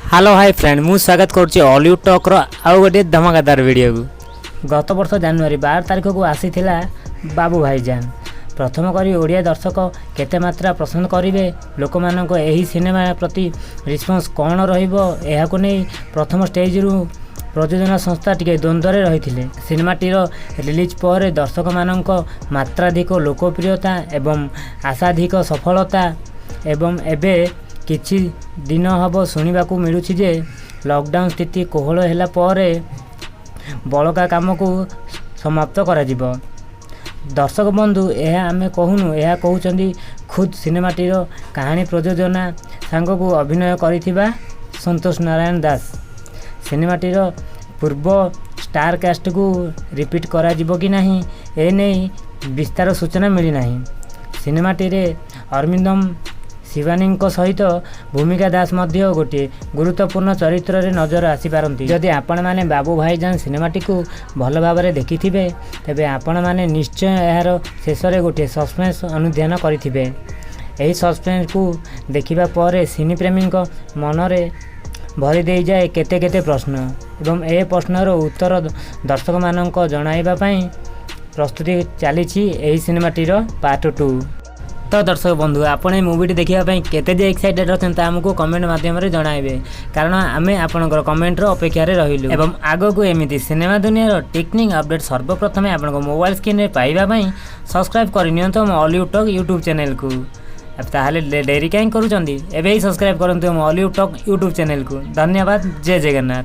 Hello hi friend मु स्वागत करुच्ची Hollywood talk रो आउ गोटे धमाकेदार वीडियो को गत वर्ष जनवरी 12 तारिख को आसीथिला बाबू भाईजान। प्रथम करी ओडिया दर्शक केते मात्रा पसंद करिवे, लोक मानको एही सिनेमा प्रति रिस्पांस कौन रहिबो एहाको नै प्रथम स्टेज रु प्रयोजना संस्था टिके द्वंद्वरे रहिथिले। सिनेमाटीर रिलीज पर दर्शक माननको मात्राधिक लोकप्रियता एवं आशाधिक सफलता एवं एबे किछि दिन हब शुणा मिलूँ जे लॉकडाउन स्थिति कोहल है बड़का काम को समाप्त कर दर्शक बंधु यह आम कहूनु यह कहते खुद सिनेमाटीर कहानी प्रयोजना सांग को अभिनय करिथिबा संतोष नारायण दास। सिनेमाटीर पूर्व स्टार कास्ट को रिपीट करा जिवो कि नहीं एने विस्तार सूचना मिली नहीं। सिनेमाटीरे अरविंदम शिवानी सहित भूमिका दास मध्य गोटे गुरुत्वपूर्ण चरित्र रे नजर आसीपारती। जदि आपण माने बाबू भाईजान सिनेमाटी को भल भाव देखि तेबे आपण माने निश्चय यार शेष में गोटे सस्पेंस अनुध्यान करिथिबे। एही सस्पेंस को देखिबा पर सिनी प्रेमी मनरे भरी दे जाए केते केते प्रश्न एवं ए प्रश्नर उत्तर दर्शक मानक जणाइबा पई प्रस्तुति चली एही सिनेमाटीर पार्ट 2। तो दर्शक बंधु आपण मूवी देखापी केते एक्साइटेड अच्छा आमको कमेंट माध्यम जणाइबे, कारण आम आपंकर कमेंटर अपेक्षार रहिलु एवं आग को एमती सिनेमा दुनिया टेक्निक अपडेट सर्वप्रथम आप मोबाइल स्क्रीन में पाइबापी सब्सक्राइब करनी हॉलीवुड टॉक यूट्यूब चैनल को। ताहले डेरी कहीं करूँ एवं सब्सक्राइब करूँ हॉलीवुड टॉक यूट्यूब चैनल को। धन्यवाद। जय जगन्नाथ।